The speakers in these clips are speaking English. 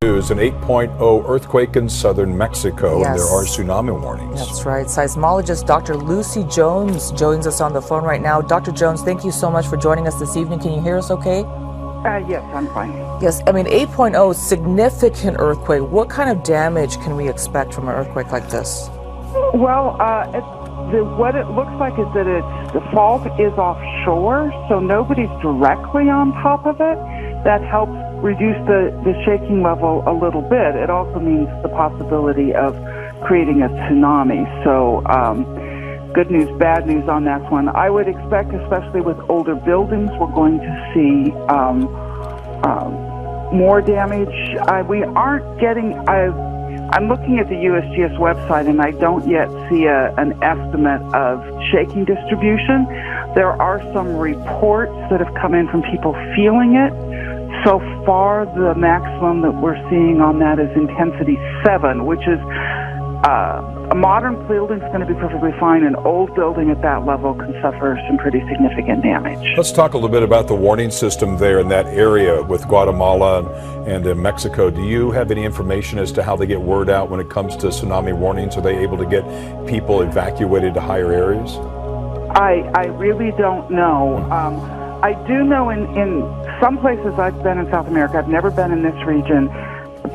News, an 8.0 earthquake in southern Mexico, Yes. and there are tsunami warnings. That's right. Seismologist Dr. Lucy Jones joins us on the phone right now. Dr. Jones, thank you so much for joining us this evening. Can you hear us okay? Yes, I'm fine. Yes, I mean 8.0, significant earthquake. What kind of damage can we expect from an earthquake like this? Well, what it looks like is that the fault is offshore, so nobody's directly on top of it. That helps reduce the shaking level a little bit. It also means the possibility of creating a tsunami. So good news, bad news on that one. I would expect, especially with older buildings, we're going to see more damage. We aren't getting... I'm looking at the USGS website, and I don't yet see an estimate of shaking distribution. There are some reports that have come in from people feeling it. So far, the maximum that we're seeing on that is intensity 7, which is a modern building is going to be perfectly fine. An old building at that level can suffer some pretty significant damage. Let's talk a little bit about the warning system there in that area with Guatemala and Mexico. Do you have any information as to how they get word out when it comes to tsunami warnings? Are they able to get people evacuated to higher areas? I really don't know. I do know in some places I've been in South America, I've never been in this region,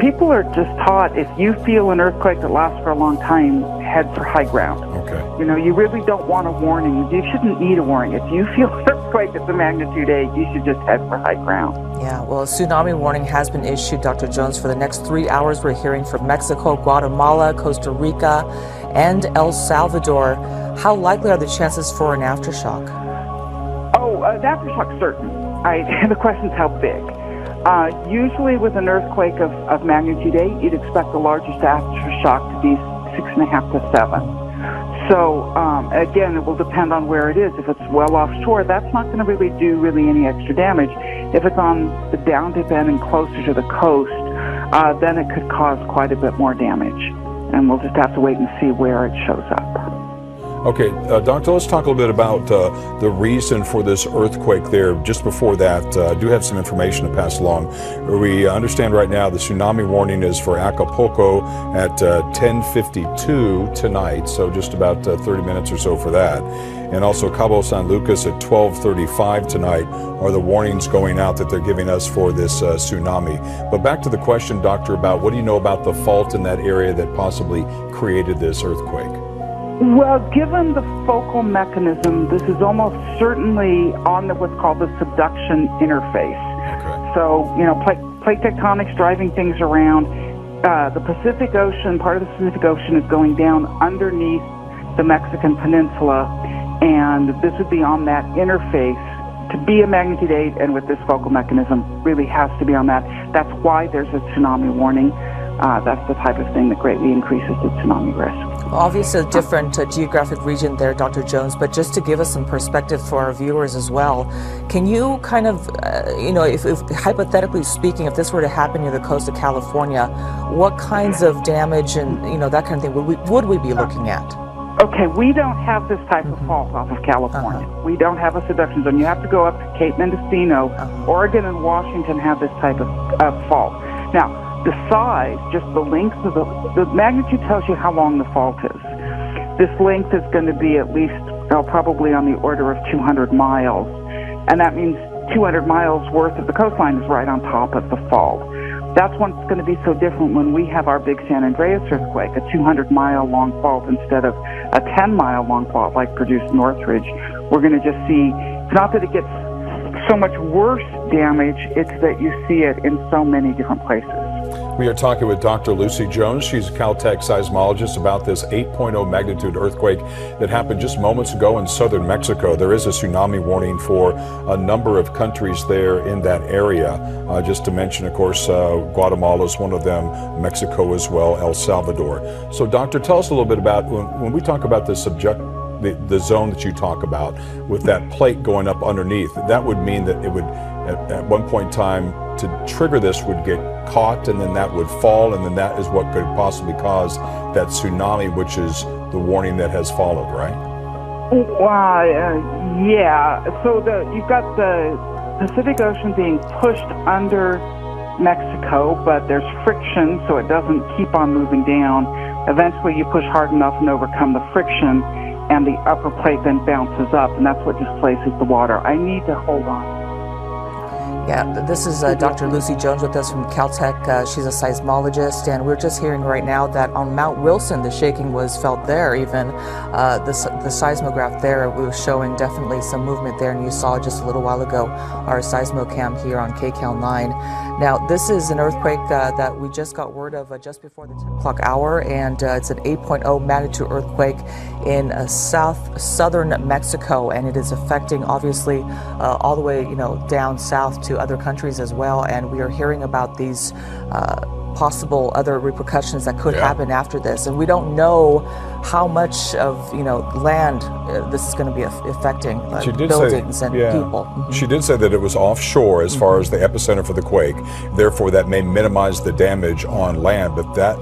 people are just taught, if you feel an earthquake that lasts for a long time, head for high ground. Okay. You know, you really don't want a warning. You shouldn't need a warning. If you feel an earthquake that's a magnitude 8, you should just head for high ground. Yeah, well, a tsunami warning has been issued, Dr. Jones. For the next 3 hours, we're hearing from Mexico, Guatemala, Costa Rica, and El Salvador. How likely are the chances for an aftershock? Oh, an aftershock, certain. The question's how big. Usually with an earthquake of magnitude 8, you'd expect the largest aftershock to be 6.5 to 7. So, again, it will depend on where it is. If it's well offshore, that's not going to really do any extra damage. If it's on the down dip end and closer to the coast, then it could cause quite a bit more damage. And we'll just have to wait and see where it shows up. Okay, Doctor, let's talk a little bit about the reason for this earthquake there. Just before that, I do have some information to pass along. We understand right now the tsunami warning is for Acapulco at 10:52 tonight, so just about 30 minutes or so for that. And also Cabo San Lucas at 12:35 tonight are the warnings going out that they're giving us for this tsunami. But back to the question, Doctor, about what do you know about the fault in that area that possibly created this earthquake? Well, given the focal mechanism, this is almost certainly on what's called the subduction interface. Okay. So, you know, plate tectonics driving things around. The Pacific Ocean, part of the Pacific Ocean is going down underneath the Mexican peninsula, and this would be on that interface. To be a magnitude 8 and with this focal mechanism really has to be on that. That's why there's a tsunami warning. That's the type of thing that greatly increases the tsunami risk. Obviously a different geographic region there, Dr. Jones, but just to give us some perspective for our viewers as well, can you kind of, if hypothetically speaking, if this were to happen near the coast of California, what kinds of damage and, that kind of thing would we be looking at? Okay, we don't have this type of fault off of California. We don't have a subduction zone. You have to go up to Cape Mendocino. Oregon and Washington have this type of fault. Now, the size, just the length of the magnitude tells you how long the fault is. This length is going to be at least, probably on the order of 200 miles. And that means 200 miles worth of the coastline is right on top of the fault. That's what's going to be so different when we have our big San Andreas earthquake, a 200-mile long fault instead of a 10-mile long fault like produced Northridge. We're going to just see, it's not that it gets so much worse damage, it's that you see it in so many different places. We are talking with Dr. Lucy Jones. She's a Caltech seismologist about this 8.0 magnitude earthquake that happened just moments ago in southern Mexico. There is a tsunami warning for a number of countries there in that area. Just to mention, of course, Guatemala is one of them, Mexico as well, El Salvador. So, Doctor, tell us a little bit about when we talk about the zone that you talk about with that plate going up underneath. That would mean that it would, at one point in time, to trigger this would get caught, and then that would fall, and then that is what could possibly cause that tsunami, which is the warning that has followed, right? Yeah. So you've got the Pacific Ocean being pushed under Mexico, but there's friction, so it doesn't keep on moving down. Eventually, you push hard enough and overcome the friction, and the upper plate then bounces up, and that's what displaces the water. I need to hold on. Yeah, this is Dr. Lucy Jones with us from Caltech. She's a seismologist, and we're just hearing right now that on Mount Wilson, the shaking was felt there. Even the seismograph there was showing definitely some movement there, and you saw just a little while ago our seismocam here on KCAL 9. Now, this is an earthquake that we just got word of just before the 10 o'clock hour, and it's an 8.0 magnitude earthquake in southern Mexico, and it is affecting obviously all the way down south to other countries as well. And we are hearing about these possible other repercussions that could happen after this, and we don't know how much of land this is going to be affecting, buildings and people. She did say that it was offshore as far as the epicenter for the quake, therefore that may minimize the damage on land, but that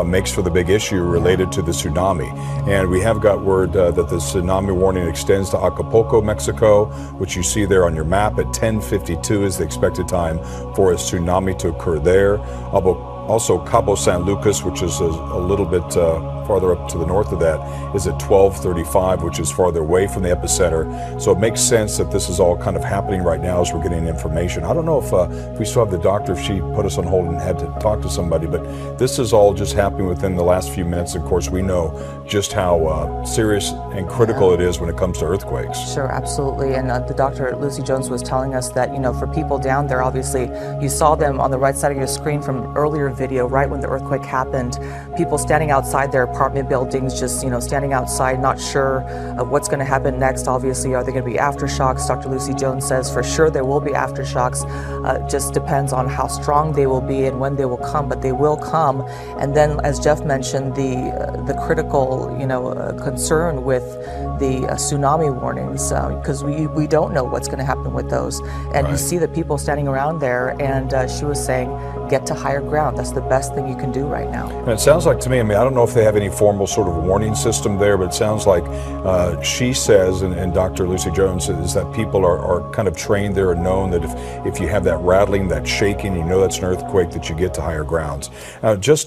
makes for the big issue related to the tsunami. And we have got word that the tsunami warning extends to Acapulco, Mexico, which you see there on your map. At 10:52 is the expected time for a tsunami to occur there. Also, Cabo San Lucas, which is a little bit farther up to the north of that, is at 12:35, which is farther away from the epicenter. So it makes sense that this is all kind of happening right now as we're getting information. I don't know if we still have the doctor, if she put us on hold and had to talk to somebody, but this is all just happening within the last few minutes. Of course, we know just how serious and critical it is when it comes to earthquakes. Sure, absolutely. And the Dr. Lucy Jones was telling us that, for people down there, obviously, you saw them on the right side of your screen from earlier video, right when the earthquake happened, people standing outside their apartment buildings, just, standing outside, not sure of what's going to happen next. Obviously, are there going to be aftershocks? Dr. Lucy Jones says for sure there will be aftershocks. Just depends on how strong they will be and when they will come, but they will come. And then, as Jeff mentioned, the critical, concern with the tsunami warnings, because we don't know what's going to happen with those. And you see the people standing around there, and she was saying, get to higher ground. That's the best thing you can do right now. And it sounds like to me, I don't know if they have any formal sort of warning system there, but it sounds like she says, and Dr. Lucy Jones, is that people are kind of trained there and known that if you have that rattling, that shaking, that's an earthquake, that you get to higher grounds. Just